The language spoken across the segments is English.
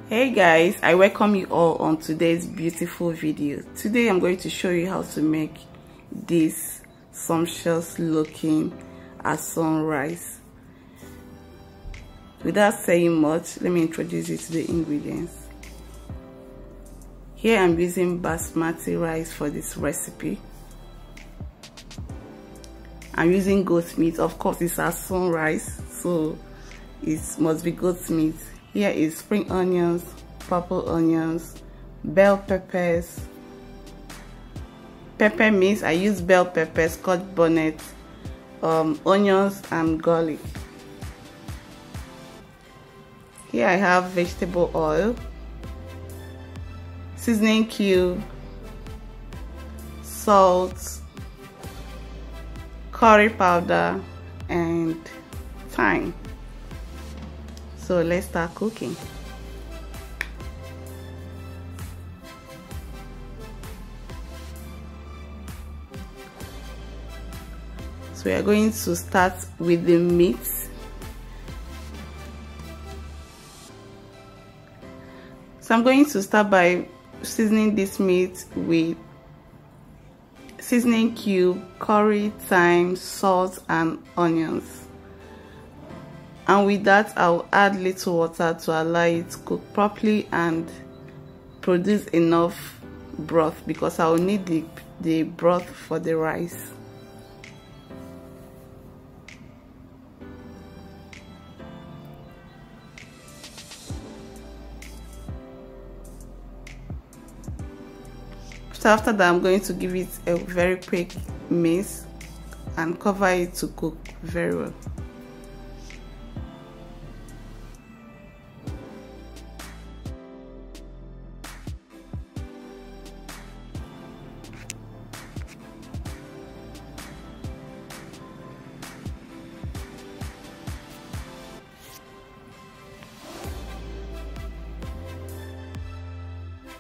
Hey guys, I welcome you all on today's beautiful video. Today I'm going to show you how to make this sumptuous looking Asun rice. Without saying much, let me introduce you to the ingredients. Here I'm using basmati rice for this recipe. I'm using goat meat. Of course, it's Asun rice, so it must be goat meat. Here is spring onions, purple onions, bell peppers, pepper mix. I use bell peppers, scotch bonnet, onions and garlic. Here I have vegetable oil, seasoning cube, salt, curry powder and thyme. So let's start cooking. So we are going to start with the meat. So I'm going to start by seasoning this meat with seasoning cube, curry, thyme, salt and onions. And with that, I'll add little water to allow it to cook properly and produce enough broth, because I will need the broth for the rice. So after that, I'm going to give it a very quick mix and cover it to cook very well.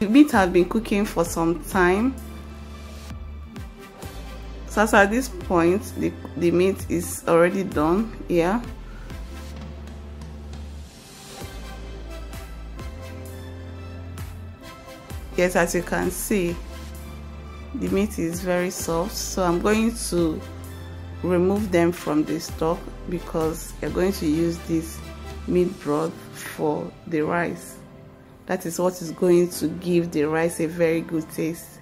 The meat has been cooking for some time, so as at this point the meat is already done here. Yes, as you can see, the meat is very soft, so I'm going to remove them from the stock because we're going to use this meat broth for the rice. That is what is going to give the rice a very good taste.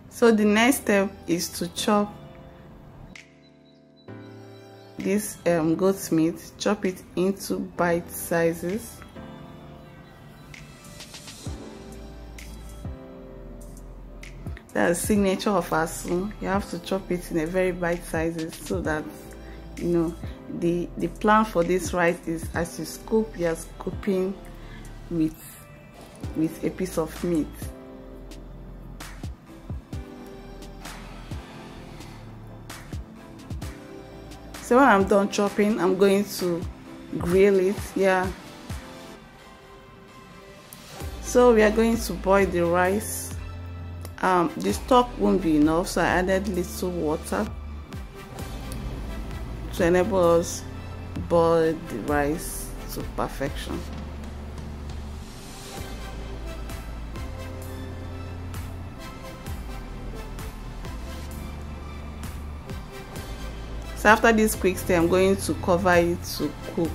So the next step is to chop this goat meat, chop it into bite sizes. That's the signature of Asun. You have to chop it in a very bite sizes so that the plan for this rice is as you scoop, you're scooping with a piece of meat. So when I'm done chopping, I'm going to grill it. Yeah. So we are going to boil the rice. The stock won't be enough, so I added little water to enable us boil the rice to perfection. So after this quick step, I'm going to cover it to cook.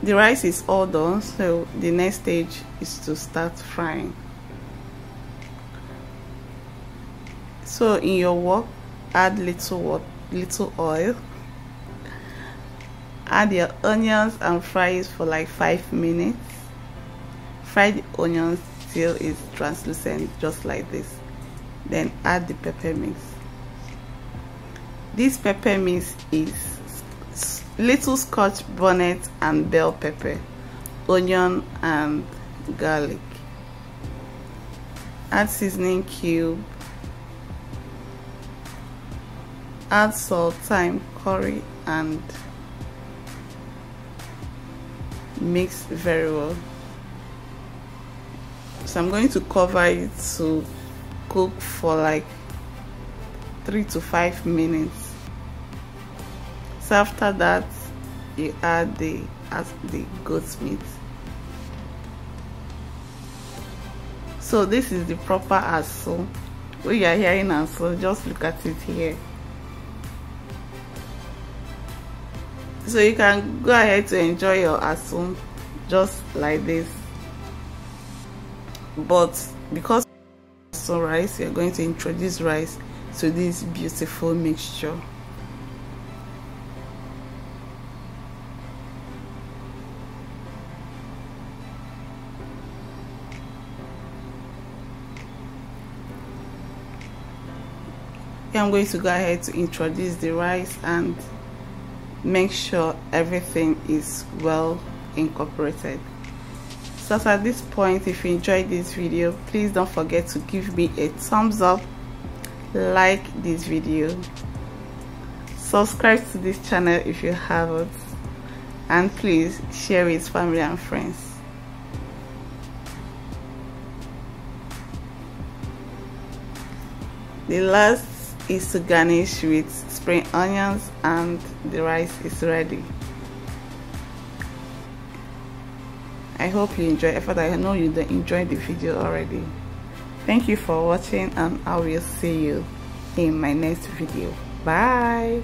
The rice is all done, so the next stage is to start frying. So in your wok, add little oil. Add your onions and fry it for like 5 minutes. Fry the onions till it's translucent, just like this. Then add the pepper mix. This pepper mix is little scotch bonnet and bell pepper, onion and garlic. Add seasoning cube, add salt, thyme, curry, and mix very well. So I'm going to cover it to cook for like 3 to 5 minutes. So after that, you add the goat's meat. So this is the proper asun. When you are hearing asun, just look at it here. So you can go ahead to enjoy your asun just like this, but because Asun rice, you're going to introduce rice to this beautiful mixture. I'm going to go ahead to introduce the rice and make sure everything is well incorporated. So at this point, if you enjoyed this video, please don't forget to give me a thumbs up, like this video, subscribe to this channel if you haven't, and please share with family and friends. The last is to garnish with spring onions, and the rice is ready. I hope you enjoy it. I know you enjoyed the video already. Thank you for watching, and I will see you in my next video. Bye.